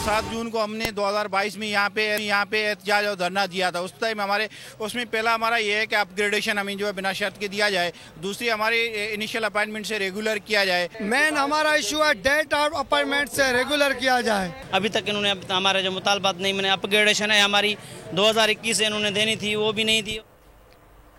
7 जून को हमने 2022 में यहाँ पे एहतजाज और धरना दिया था। उस टाइम उसमें पहला हमारा ये है कि अपग्रेडेशन हमें जो है बिना शर्त के दिया जाए। दूसरी हमारे इनिशियल अपॉइंटमेंट से रेगुलर किया जाए। मेन हमारा इशू है डेट और अपॉइंटमेंट से रेगुलर किया जाए। अभी तक इन्होंने हमारे जो मुतालबात नहीं मैंने अपग्रेडेशन है हमारी 2021 से इन्होंने देनी थी, वो भी नहीं दी।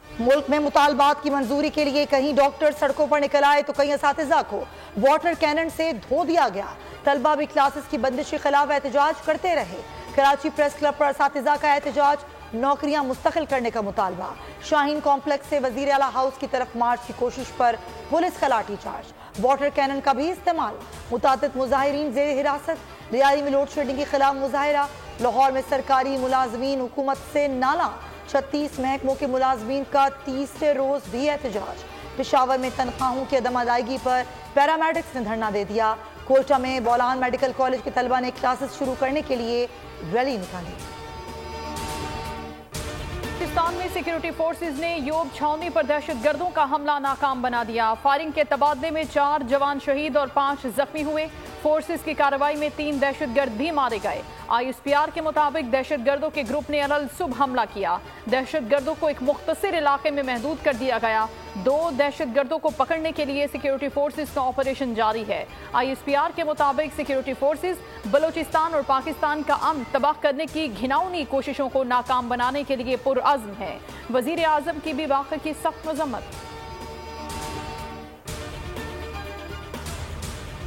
मुल्क में मुतालबात की मंजूरी के लिए कहीं डॉक्टर सड़कों पर निकल आए तो कहीं असातिज़ा को वाटर कैनन से धो दिया गया। तलबा भी क्लासेस की बंदिश के खिलाफ एहतजाज करते रहे। कराची प्रेस क्लब पर असातिज़ा का एहतजाज, नौकरियां मुस्तकिल करने का मुतालबा। शाहीन कॉम्प्लेक्स से वजीर आला हाउस की तरफ मार्च की कोशिश पर पुलिस का लाठीचार्ज। वाटर कैनन का भी इस्तेमाल। मुतादिद मुजाहिरीन जेर हिरासत। रियादी में लोड शेडिंग के खिलाफ मुजाहिरा। लाहौर में सरकारी मुलाजमीन हुकूमत से नाला। 36 महकमों के मुलाजमीन का तीसरे रोज भी एहतजाज। पेशावर में तनख्वाहों की अदम अदायगी पर पैरामेडिक्स ने धरना दे दिया। कोयटा में बोलान मेडिकल कॉलेज के तलबा ने क्लासेस शुरू करने के लिए रैली निकाली। पाकिस्तान में सिक्योरिटी फोर्सेज ने योब छावनी पर दहशतगर्दों का हमला नाकाम बना दिया। फायरिंग के तबादले में 4 जवान शहीद और 5 जख्मी हुए। फोर्सेस की कार्रवाई में 3 दहशतगर्द भी मारे गए। ISPR के मुताबिक दहशतगर्दों के ग्रुप ने अलल सुबह हमला किया। दहशतगर्दों को एक मुख्तसर इलाके में महदूद कर दिया गया। 2 दहशतगर्दों को पकड़ने के लिए सिक्योरिटी फोर्सेस का ऑपरेशन जारी है। ISPR के मुताबिक सिक्योरिटी फोर्सेस बलूचिस्तान और पाकिस्तान का अमन तबाह करने की घिनौनी कोशिशों को नाकाम बनाने के लिए पुरअज़्म है। वजीर आजम की भी वाक़े की सख्त मजम्मत।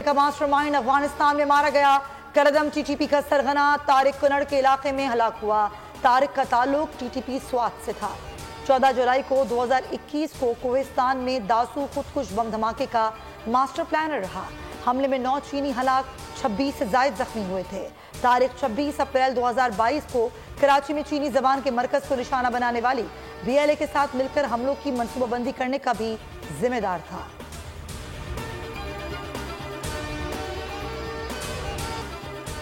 का मास्टरमाइंड अफगानिस्तान में मारा गया। करदम TTP का सरगना तारिक कुनड़ के इलाके में हलाक हुआ। तारिक का ताल्लुक TTP स्वात से था। 14 जुलाई को 2021 को कोहिस्तान में दासू खुदकुश बम धमाके का मास्टर प्लानर रहा। हमले में 9 चीनी हलाक, 26 से जायद जख्मी हुए थे। तारीख 26 अप्रैल 2022 को कराची में चीनी जबान के मरकज को निशाना बनाने वाली BLA के साथ मिलकर हमलों की मनसूबाबंदी करने का भी जिम्मेदार था।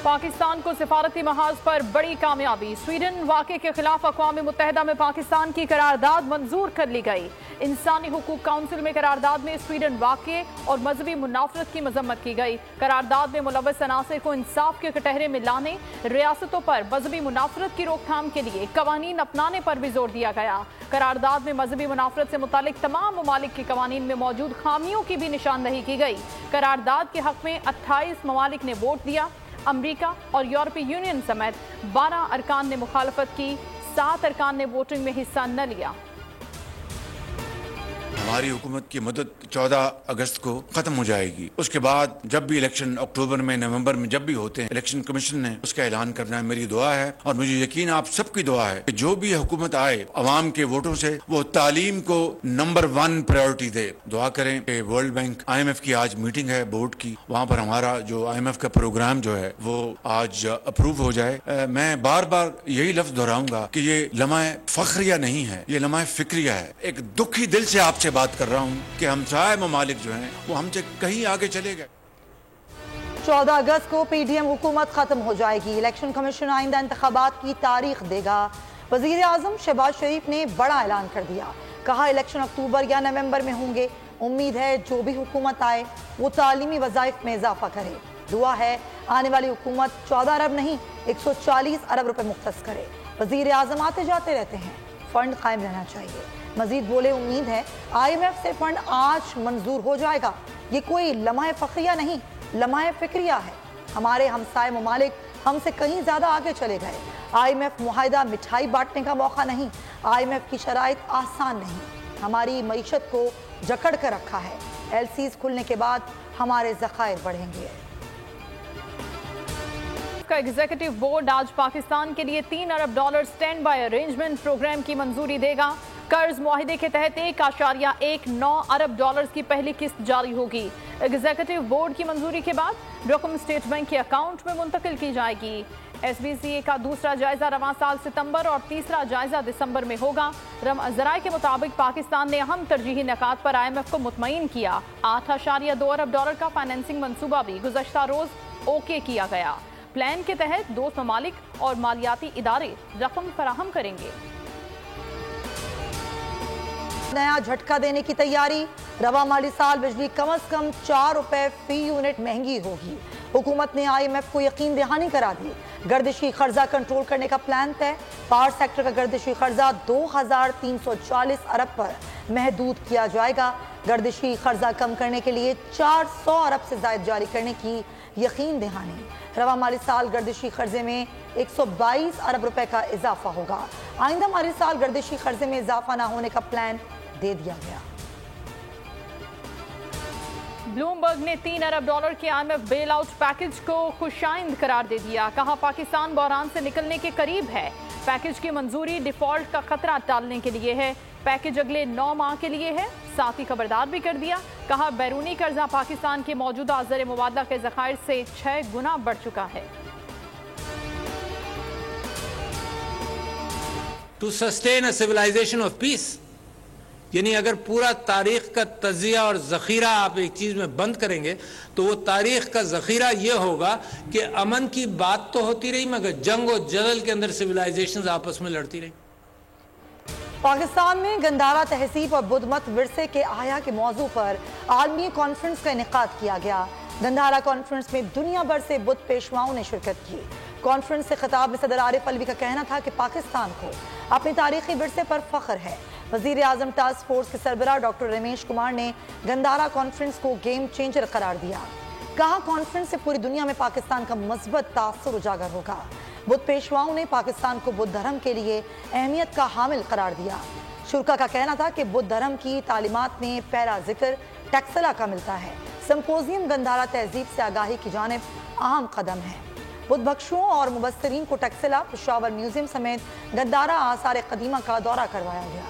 पाकिस्तान को सिफारती महाज पर बड़ी कामयाबी। स्वीडन वाक़े के खिलाफ अक़वाम मुत्तहिदा में पाकिस्तान की करारदाद मंजूर कर ली गई। इंसानी हुकूक काउंसिल में करारदाद में स्वीडन वाक़े और मजहबी मुनाफरत की मजम्मत की गई। करारदाद में मुलव्वस अनासर को इंसाफ के कटहरे में लाने, रियासतों पर मजहबी मुनाफरत की रोकथाम के लिए कवानीन अपनाने पर भी जोर दिया गया। करारदाद में मजहबी मुनाफरत से मुतालिक तमाम ममालिक के कवानीन में मौजूद खामियों की भी निशानदही की गई। करारदाद के हक में 28 ममालिक ने वोट दिया। अमरीका और यूरोपीय यूनियन समेत 12 अरकान ने मुखालफत की। 7 अरकान ने वोटिंग में हिस्सा न लिया। हमारी हुकूमत की मदद 14 अगस्त को खत्म हो जाएगी। उसके बाद जब भी इलेक्शन अक्टूबर में, नवंबर में जब भी होते हैं, इलेक्शन कमीशन ने उसका ऐलान करना है। मेरी दुआ है और मुझे यकीन आप सबकी दुआ है कि जो भी हुकूमत आए अवाम के वोटों से वो तालीम को नंबर 1 प्रायोरिटी दे। दुआ करें कि वर्ल्ड बैंक IMF की आज मीटिंग है बोर्ड की, वहाँ पर हमारा जो IMF का प्रोग्राम जो है वो आज अप्रूव हो जाए। मैं बार बार यही लफ्ज दोहराऊंगा कि ये लम्हा फख्रिया नहीं है, ये लम्हा फिक्रिया है। एक दुखी दिल से आपसे बात कर रहा हूं कि हमसाय ममालिक जो हैं वो हमसे कहीं आगे चले गए। 14 अगस्त को PDM हुकूमत खत्म हो जाएगी। इलेक्शन कमीशन आइंदा इंतखाबात की तारीख देगा। वजीर आजम शहबाज शरीफ ने बड़ा ऐलान कर दिया। कहा इलेक्शन अक्टूबर या नवंबर में होंगे। उम्मीद है जो भी हुकूमत आए वो तालीमी वज़ाइफ में इजाफा करे। दुआ है आने वाली हुकूमत 14 अरब नहीं 140 अरब रुपए मुख्तस करे। वजीर आजम आते जाते रहते हैं, फंड कायम रहना चाहिए। मजीद बोले उम्मीद है IMF से फंड आज मंजूर हो जाएगा। ये कोई लम्हा फख्रिया नहीं, लम्हा फिक्रिया है। हमारे हमसाय ममालिक हमसे कहीं ज्यादा आगे चले गए। IMF मुआहिदा मिठाई बांटने का मौका नहीं। IMF की शराइत आसान नहीं, हमारी मईशत को जकड़ कर रखा है। LCs खुलने के बाद हमारे ज़खायर बढ़ेंगे। का एग्जीक्यूटिव बोर्ड आज पाकिस्तान के लिए $3 अरब स्टैंड बाय अरेंजमेंट प्रोग्राम की मंजूरी देगा। कर्ज मुआहिदे के तहत $1.19 अरब की पहली किस्त जारी होगी। एग्जीक्यूटिव बोर्ड की मंजूरी के बाद रकम स्टेट बैंक के अकाउंट में मुंतकिल की जाएगी। SBCA का दूसरा जायजा रवां साल सितंबर और तीसरा जायजा दिसंबर में होगा। जराए के मुताबिक पाकिस्तान ने अहम तरजीही निकात पर IMF को मुतमईन किया। $8.2 अरब का फाइनेंसिंग मंसूबा भी गुज़श्ता रोज ओके किया गया। प्लान के तहत दोस्त ममालिक और मालियाती इदारे रकम फराहम करेंगे। नया झटका देने की तैयारी। रवा माली साल बिजली कम अज कम 4 रुपए फी यूनिट महंगी होगी। हुकूमत ने IMF को यकीन दहानी करा दी। गर्दिशी कर्जा कंट्रोल करने का प्लान तय। पावर सेक्टर का गर्दिशी कर्जा 2340 अरब पर महदूद किया जाएगा। गर्दिशी कर्जा कम करने के लिए 400 अरब से ज्यादा जारी करने की यकीन दहानी। रवा माली साल गर्दिशी कर्जे में 122 अरब रुपए का इजाफा होगा। आइंदा माली साल गर्दिशी कर्जे में इजाफा न होने का प्लान दे दिया गया। ब्लूमबर्ग ने $3 अरब के IMF बेल आउट पैकेज को खुशाइंद करार दे दिया। कहा पाकिस्तान बहरान से निकलने के करीब है। पैकेज की मंजूरी डिफॉल्ट का खतरा टालने के लिए है। पैकेज अगले 9 माह के लिए है। साथ ही खबरदार भी कर दिया। कहा बैरूनी कर्जा पाकिस्तान के मौजूदा ज़र मुबादला के ज़खायर से 6 गुना बढ़ चुका है। To sustain a civilization of peace, यानी अगर पूरा तारीख का तजिया और ज़ख़ीरा आप एक चीज़ में बंद करेंगे तो वो तारीख का ज़ख़ीरा ये होगा कि अमन की बात तो होती रही मगर जंग और जदल के अंदर सिविलाइजेशंस आपस में लड़ती रही। पाकिस्तान में गंधारा तहसीब और बुद्धमत विरसे के आया के मौजू पर आलमी कॉन्फ्रेंस का इनेकाद किया गया। गंधारा कॉन्फ्रेंस में दुनिया भर से बुद्ध पेशवाओं ने शिरकत की। कॉन्फ्रेंस से खिताब में सदर आरिफ अलवी का कहना था कि पाकिस्तान को अपने तारीखी विरसे पर फख्र है। वजीर आजम टास्क फोर्स के सरबराह डॉक्टर रमेश कुमार ने गंधारा कॉन्फ्रेंस को गेम चेंजर करार दिया। कहा कॉन्फ्रेंस से पूरी दुनिया में पाकिस्तान का मजबूत तासुर उजागर होगा। बुद्ध पेशवाओं ने पाकिस्तान को बुद्ध धर्म के लिए अहमियत का हामिल करार दिया। शुरा का कहना था कि बुद्ध धर्म की तालीमात में पहला जिक्र टैक्सला का मिलता है। सिंपोजियम गंधारा तहजीब से आगाही की जानिब अहम कदम है। बुद्ध बख्शुओं और मुबस्सरीन को टैक्सला, पेशावर म्यूजियम समेत गंधारा आसार कदीमा का दौरा करवाया गया।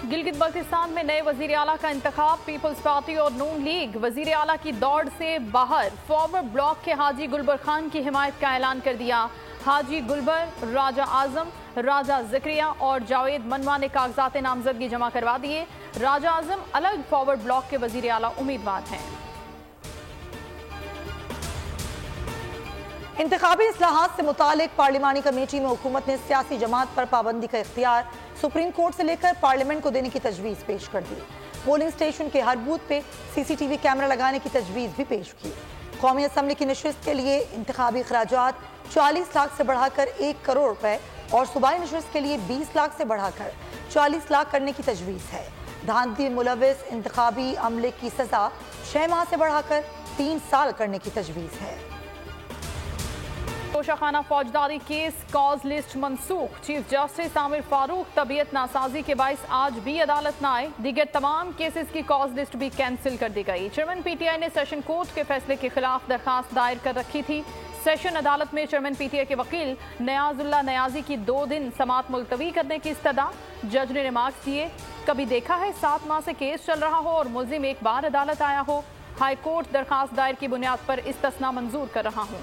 गिलगित बल्तिस्तान में नए वजीर आला का इंतखाब। पीपल्स पार्टी और नून लीग वजीर आला की दौड़ से बाहर। फॉरवर्ड ब्लॉक के हाजी गुलबर खान की हिमायत का ऐलान कर दिया। हाजी गुलबर, राजा आजम, राजा जिक्रिया और जावेद मनवा ने कागजात नामजदगी जमा करवा दिए। राजा आजम अलग फॉरवर्ड ब्लॉक के वजीर आला उम्मीदवार हैं। इंतखाबी इस्लाहात से मुतालिक पार्लिमानी कमेटी में हुकूमत ने सियासी जमात पर पाबंदी का इख्तियार सुप्रीम कोर्ट से लेकर पार्लियामेंट को देने की तजवीज़ पेश कर दी। पोलिंग स्टेशन के हर बूथ पे CCTV कैमरा लगाने की तजवीज़ भी पेश की। कौमी असम्बली की नशिस्त के लिए इंतखाबी खराजात 40 लाख से बढ़ाकर 1 करोड़ रुपए और सूबाई नशिस्त के लिए 20 लाख से बढ़ाकर 40 लाख करने की तजवीज़ है। धांधली मुलविस इंतखाबी अमले की सजा 6 माह से बढ़ाकर 3 साल करने की तजवीज़ है। तोशाखाना फौजदारी केस कॉज लिस्ट मनसूख। चीफ जस्टिस आमिर फारूक तबीयत नासाजी के बायस आज भी अदालत न आए। दीगर तमाम केसेस की कॉज लिस्ट भी कैंसिल कर दी गई। चेयरमैन PTI ने सेशन कोर्ट के फैसले के खिलाफ दरखास्त दायर कर रखी थी। सेशन अदालत में चेयरमैन PTI के वकील नयाजुल्ला नयाजी की 2 दिन समात मुलतवी करने की इस्तदा। जज ने रिमार्क्स दिए, कभी देखा है 7 माह से केस चल रहा हो और मुल्जिम एक बार अदालत आया हो। हाई कोर्ट दरखास्त दायर की बुनियाद पर इस्तिस्ना मंजूर कर रहा हूँ।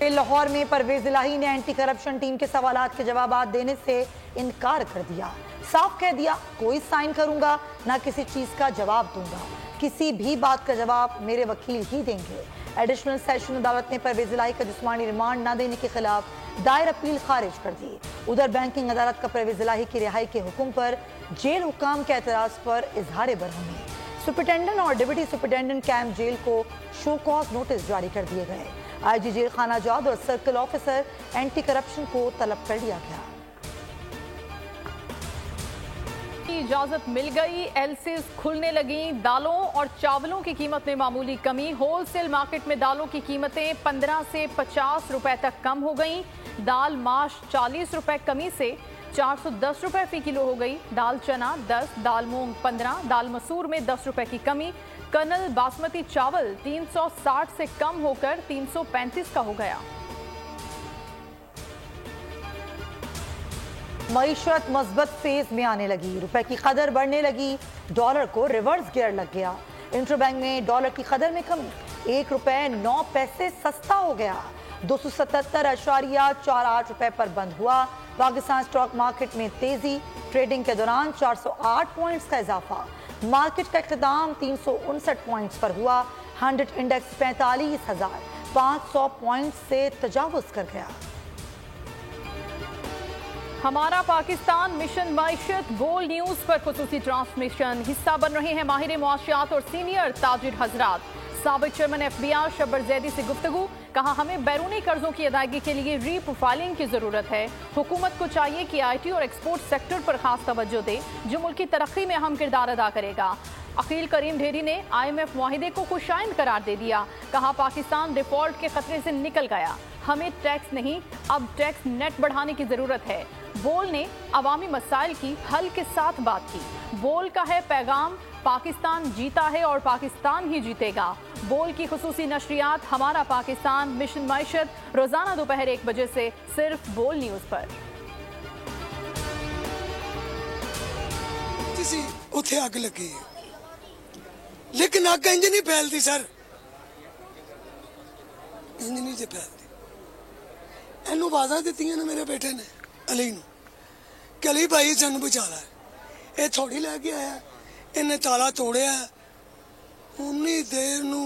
लाहौर में परवेज इलाही ने एंटी करप्शन टीम के सवालात के जवाब देने से इनकार कर दिया। साफ कह दिया, कोई साइन करूंगा ना किसी चीज का जवाब दूंगा। किसी भी बात का जवाब मेरे वकील ही देंगे। एडिशनल सेशन अदालत ने परवेज इलाही का जिस्मानी रिमांड न देने के खिलाफ दायर अपील खारिज कर दी। उधर बैंकिंग अदालत का परवेज इलाही की रिहाई के हुक्म पर जेल हुकाम के एतराज पर इजहार बरहमी। सुपरिटेंडेंट और डिप्टी सुपरिटेंडेंट कैंप जेल को शो कॉज नोटिस जारी कर दिए गए। IG जेल खाना जाद और सर्कल ऑफिसर एंटी करप्शन को तलब कर लिया गया। इजाजत मिल गई, LCs खुलने लगी। दालों और चावलों की कीमत में मामूली कमी। होलसेल मार्केट में दालों की कीमतें 15 से 50 रुपए तक कम हो गई। दाल माश 40 रुपए कमी से 410 रुपए फी किलो हो गई। दाल चना 10, दाल मूंग 15, दाल मसूर में 10 रुपए की कमी। कर्नल बासमती चावल 360 से कम होकर 335 का हो गया। मईशत मजबूत फेज में आने लगी। रुपए की कदर बढ़ने लगी। डॉलर को रिवर्स गियर लग गया। इंटरबैंक में डॉलर की कदर में कमी। 1 रुपए 9 पैसे सस्ता हो गया। 277.48 रुपए पर बंद हुआ। पाकिस्तान स्टॉक मार्केट में तेजी। ट्रेडिंग के दौरान 408 पॉइंट्स का इजाफा। मार्केट का इख्तिताम 359 पॉइंट्स पर हुआ। 100 इंडेक्स 45,500 पॉइंट्स से तजावुज कर गया। हमारा पाकिस्तान मिशन माइशत बोल न्यूज पर खुसूसी ट्रांसमिशन। हिस्सा बन रहे हैं माहिर मुआशियात और सीनियर ताजिर हजरात। साबिक चेयरमैन FBI शब्बर जैदी से गुफ्तगू, कहा हमें बैरूनी कर्जों की अदायगी के लिए री प्रोफाइलिंग की जरूरत है। हुकूमत को चाहिए कि IT और एक्सपोर्ट सेक्टर पर खास तवज्जो दे जो मुल्क की तरक्की में अहम किरदार अदा करेगा। अकील करीम ढेरी ने IMF मुआहिदे को खुशाइंद करार दे दिया, कहा पाकिस्तान डिफॉल्ट के खतरे से निकल गया, हमें टैक्स नहीं अब टैक्स नेट बढ़ाने की जरूरत है। बोल ने अवामी मसाइल की हल के साथ बात की। बोल का है पैगाम, पाकिस्तान जीता है और पाकिस्तान ही जीतेगा। बोल की खुसूसी नशरियात हमारा पाकिस्तान मिशन माइशत रोजाना दोपहर 1 बजे से सिर्फ बोल न्यूज पर। उथे अग लगी है लेकिन अग इंज नहीं फैलती सर, इंज नहीं जे फैलती। इनू आवाजा दित्तियां ने मेरे बेटे ने अली नू कि अली भाई सानू बचा लै, ये थोड़ी लैके आया, इन्हें ताला तोड़िया उन्नी देर नू।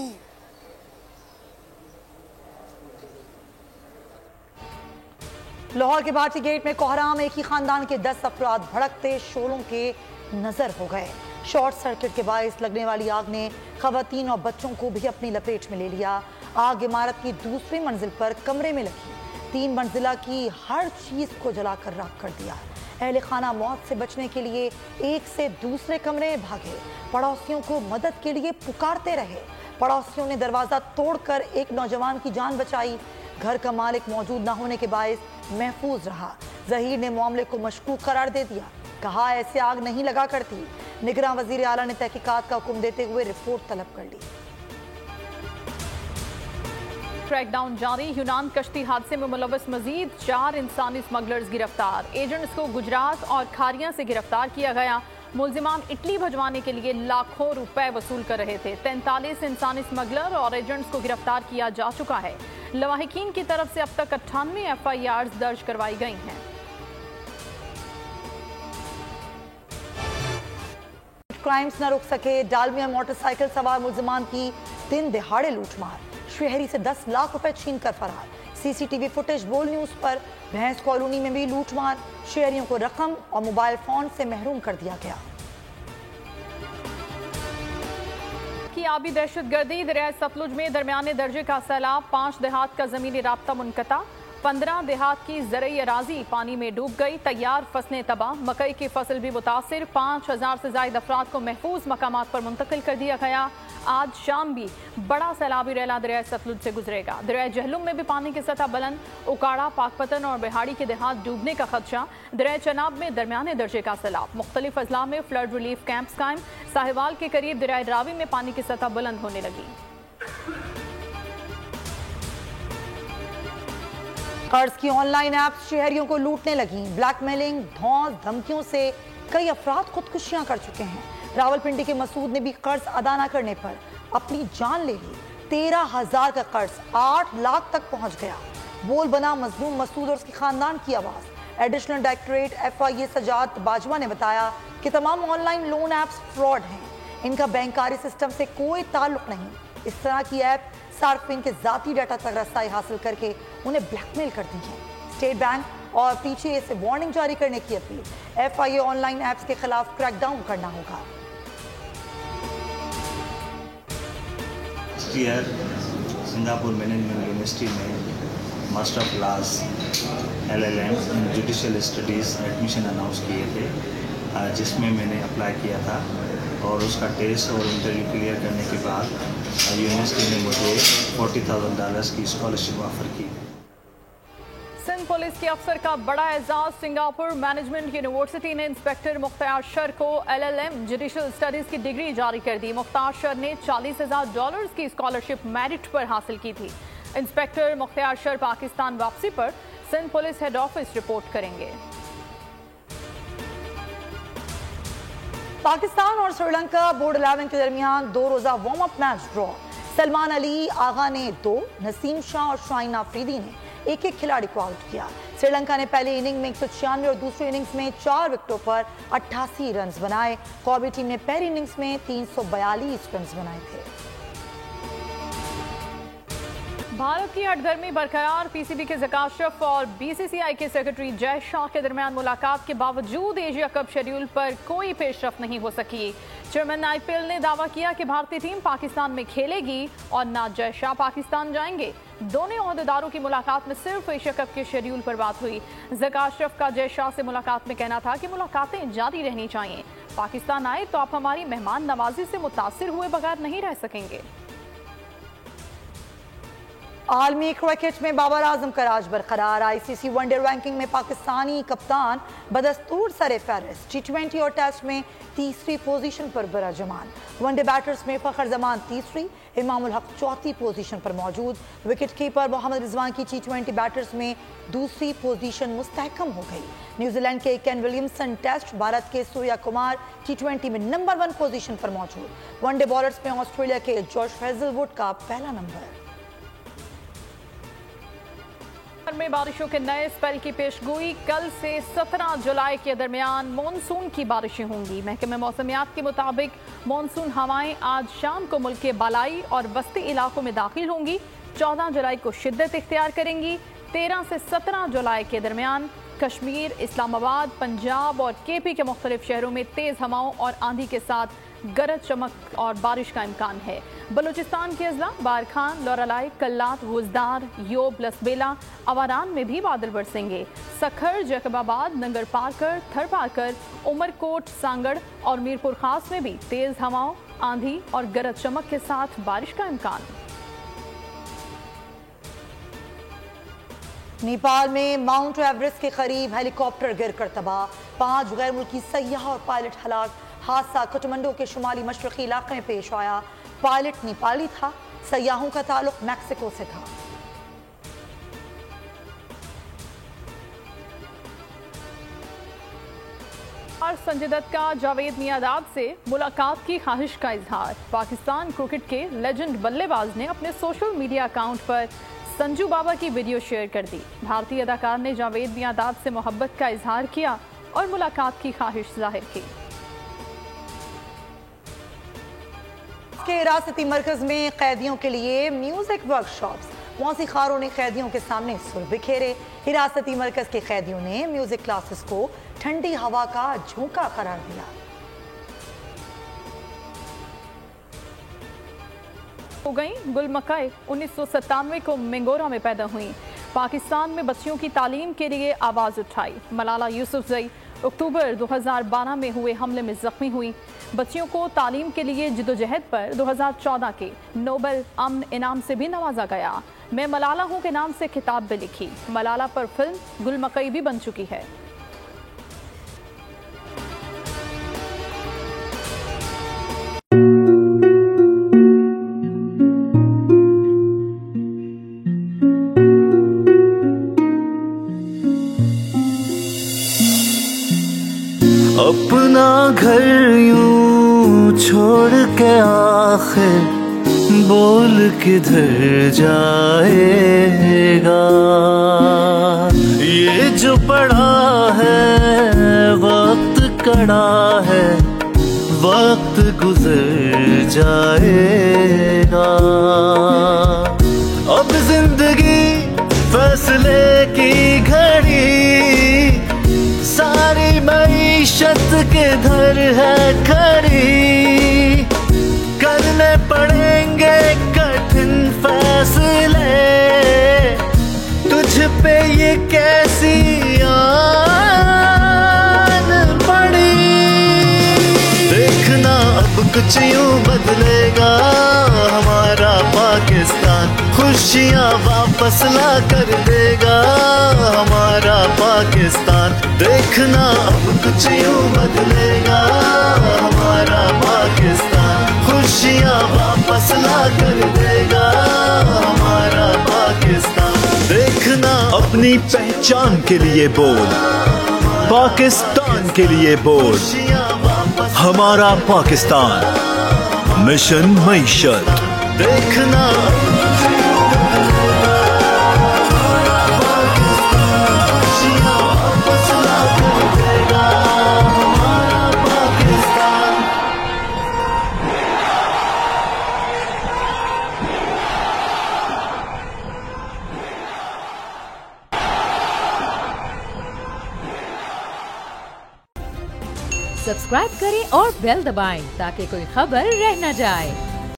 लाहौर के भारती गेट में कोहराम, एक ही खानदान के 10 अफराद भड़कते शोलों के नजर हो गए। शॉर्ट सर्किट के बायस लगने वाली आग ने खवातीन और बच्चों को भी अपनी लपेट में ले लिया। आग इमारत की दूसरी मंजिल पर कमरे में लगी, 3 मंजिला की हर चीज को जलाकर राख कर दिया। अहले खाना मौत से बचने के लिए एक से दूसरे कमरे में भागे, पड़ोसियों को मदद के लिए पुकारते रहे। पड़ोसियों ने दरवाजा तोड़कर एक नौजवान की जान बचाई। घर का मालिक मौजूद न होने के बायस महफूज रहा। जहीर ने मामले को मशकूक करार दे दिया, कहा ऐसे आग नहीं लगा करती। निगरान वजीर आला ने तहकीकात का हुक्म देते हुए रिपोर्ट तलब कर ली। क्रैकडाउन जारी, यूनान कश्ती हादसे में मुलव्वस मजीद 4 इंसानी स्मगलर्स गिरफ्तार। एजेंट्स को गुजरात और खारिया से गिरफ्तार किया गया। मुल्जिमान इटली भजवाने के लिए लाखों रुपए वसूल कर रहे थे। 43 इंसानी स्मगलर और एजेंट्स को गिरफ्तार किया जा चुका है। लवाहिकीन की तरफ से अब तक 98 FIRs दर्ज करवाई गई हैं। क्राइम्स न रुक सके, डालमिया मोटरसाइकिल सवार मुल्जिमान की दिन दिहाड़े लूटमार, शहरी से 10 लाख रुपए छीन कर फरार। CCTV फुटेज बोल न्यूज पर। भैंस कॉलोनी में भी लूटमार, शहरियों को रकम और मोबाइल फोन से महरूम कर दिया गया। की आबी दहशतगर्दी, दरिया सतलुज में दरमियाने दर्जे का सैलाब, 5 देहात का जमीनी राब्ता मुनक़ता, 15 देहात की ज़रई अराजी पानी में डूब गई, तैयार फसलें तबाह, मकई की फसल भी मुतासिर। 5000 से ज्यादा अफराद को महफूज मकामात पर मुंतकिल कर दिया गया। आज शाम भी बड़ा सैलाबी रैला दरिया सतलुज से गुजरेगा। दरिया जहलुम में भी पानी की सतह बुलंद, उकाड़ा, पाकपतन और बिहाड़ी के देहात डूबने का खदशा। दरिया चनाब में दरमियाने दर्जे का सैलाब, मुख्तलिफ अजला में फ्लड रिलीफ कैंप्स कायम। साहिवाल के करीब दरिया रावी में पानी की सतह बुलंद होने लगी। कर्ज की ऑनलाइन ऐप्स शहरियों को लूटने लगी। ब्लैकमेलिंग, धौंस, धमकियों से कई अफराद खुदकुशियां कर चुके हैं। रावलपिंडी के मसूद ने भी कर्ज अदा न करने पर अपनी जान ले ली। 13,000 का कर्ज 8 लाख तक पहुंच गया। बोल बना मजलूम मसूद और उसके खानदान की आवाज। Additional directorate FIA Sajjad Bajwa ने बताया कि तमाम ऑनलाइन लोन ऐप्स फ्रॉड हैं, इनका बैंकारी सिस्टम से कोई ताल्लुक नहीं। इस तरह की ऐप सार्फिन के जाती डाटा तक रसाई हासिल करके उन्हें ब्लैकमेल करती हैं। स्टेट बैंक और PTA से वार्निंग जारी करने की अपील। FIA ऑनलाइन ऐप्स के खिलाफ क्रैकडाउन करना होगा। सिंगापुर मैनेजमेंट यूनिवर्सिटी में master of laws LLM in judicial studies admission announce किए थे, जिसमें मैंने अप्लाई किया था और उसका टेस्ट और इंटरव्यू क्लियर करने के बाद यूनिवर्सिटी ने मुझे $40,000 की स्कॉलरशिप ऑफर की। सिंध पुलिस के अफसर का बड़ा एजाज। सिंगापुर मैनेजमेंट यूनिवर्सिटी ने इंस्पेक्टर मुख्तार शर को LLM जुडिशियल स्टडीज की डिग्री जारी कर दी। मुख्तार शर ने $40,000 की स्कॉलरशिप मेरिट पर हासिल की थी। इंस्पेक्टर मुख्तार शर पाकिस्तान वापसी पर Sindh police head office report करेंगे। पाकिस्तान और श्रीलंका बोर्ड 11 के दरमियान 2 रोजा warm up match draw. Salman Ali Agha ने 2, नसीम शाह और शाहीन आफरीदी ने एक खिलाड़ी को आउट किया। श्रीलंका ने पहले इनिंग में 196 और दूसरी इनिंग्स में 4 विकेटों पर 88 रन बनाए। कौमी टीम ने पहली इनिंग्स में 342 रन बनाए थे। भारत की हटगर्मी बरकरार। पीसीबी के ज़का अशरफ और बीसीसीआई के सेक्रेटरी जय शाह के दरमियान मुलाकात के बावजूद एशिया कप शेड्यूल पर कोई पेशरफ नहीं हो सकी। चेयरमैन आईपीएल ने दावा किया कि भारतीय टीम पाकिस्तान में खेलेगी और ना जय शाह पाकिस्तान जाएंगे। दोनों ओहदेदारों की मुलाकात में सिर्फ एशिया कप के शेड्यूल पर बात हुई। ज़का अशरफ का जय शाह से मुलाकात में कहना था कि मुलाकातें जारी रहनी चाहिए। पाकिस्तान आए तो आप हमारी मेहमान नवाजी से मुतासिर हुए बगैर नहीं रह सकेंगे। आलमी क्रिकेट में बाबर आजम का राज बरकरार। आईसीसी वनडे रैंकिंग में पाकिस्तानी कप्तान बदस्तूर सरे फहरिस्त। टी20 और टेस्ट में तीसरी पोजीशन पर बराजमान। वनडे बैटर्स में फखर जमान तीसरी, इमामुल हक चौथी पोजीशन पर मौजूद। विकेट कीपर मोहम्मद रिजवान की टी20 बैटर्स में दूसरी पोजीशन मुस्तहकम हो गई। न्यूजीलैंड के केन विलियमसन टेस्ट, भारत के सूर्या कुमार टी20 में नंबर 1 पोजीशन पर मौजूद। वनडे बॉलर्स में ऑस्ट्रेलिया के जॉश हेजलवुड का पहला नंबर। में बारिशों के नए स्पेल की पेशगोई। कल से 17 जुलाई के दरमियान मॉनसून की बारिशें होंगी। महकमे मौसमियात के मुताबिक मॉनसून हवाएं आज शाम को मुल्क के बालाई और वस्ती इलाकों में दाखिल होंगी। 14 जुलाई को शिद्दत इख्तियार करेंगी। 13 से 17 जुलाई के दरमियान कश्मीर, इस्लामाबाद, पंजाब और केपी के मुख्तलिफ शहरों में तेज़ हवाओं और आंधी के साथ गरज चमक और बारिश का इम्कान है। बलूचिस्तान के अजला बारखान, लोरालाई, कल्लात, गुजदार, योब, लसबेला, अवारान में भी बादल बरसेंगे। सखर, जैकबाबाद, नंगर पारकर, थर पारकर, उमरकोट, सांगड़ और मीरपुर खास में भी तेज हवाओं, आंधी और गरज चमक के साथ बारिश का इम्कान। नेपाल में माउंट एवरेस्ट के करीब हेलीकॉप्टर गिरकर तबाह। 5 गैर मुल्की सयाह और पायलट हलाक। हादसा काठमांडू के शुमाली मशरकी इलाके में पेश आया। पायलट नेपाली था, सयाहों का ताल्लुक मैक्सिको से था। और संजय दत्त का जावेद मियांदाद से मुलाकात की ख्वाहिश का इजहार। पाकिस्तान क्रिकेट के लेजेंड बल्लेबाज ने अपने सोशल मीडिया अकाउंट पर संजू बाबा की वीडियो शेयर कर दी। भारतीय अदाकार ने जावेद मियांदाद से मोहब्बत का इजहार किया और मुलाकात की ख्वाहिश जाहिर की। के हिरासती मरकज में कैदियों के लिए म्यूजिक वर्कशॉप्स। मौसीकारों ने कैदियों के सामने सुर बिखेरे। हिरासती मरकज के कैदियों ने म्यूजिक क्लासेस को ठंडी हवा का झोंका करार दिया। हो गई गुल मकई 1997 को मेंगोरा में पैदा हुई। पाकिस्तान में बच्चियों की तालीम के लिए आवाज़ उठाई। मलाला यूसुफजई अक्टूबर 2012 में हुए हमले में जख्मी हुई। बच्चियों को तालीम के लिए जिदोजहद पर 2014 के नोबेल अमन इनाम से भी नवाजा गया। मैं मलाला हूँ के नाम से किताब भी लिखी। मलाला पर फिल्म गुल मकई भी बन चुकी है। अपना घर यूं छोड़ के आखिर बोल किधर जाएगा। ये जो पड़ा है वक्त कड़ा है, वक्त गुजर जाएगा। अब जिंदगी फैसले की घड़ी, सारी मईशत किधर है खड़ी। करने पड़ेंगे कठिन फैसले, तुझ पे ये कैसी आन पड़ी। देखना अब कुछ यूं बदलेगा हमारा पाकिस्तान, खुशियाँ वापस ला कर देगा हमारा पाकिस्तान। देखना अब कुछ यूं बदलेगा हमारा पाकिस्तान, खुशियाँ वापस ला कर देगा हमारा पाकिस्तान। देखना अपनी पहचान के लिए बोल, पाकिस्तान के लिए बोल, हमारा पाकिस्तान मिशन मईशत। देखना सब्सक्राइब करें और बेल दबाएं ताकि कोई खबर रह न जाए।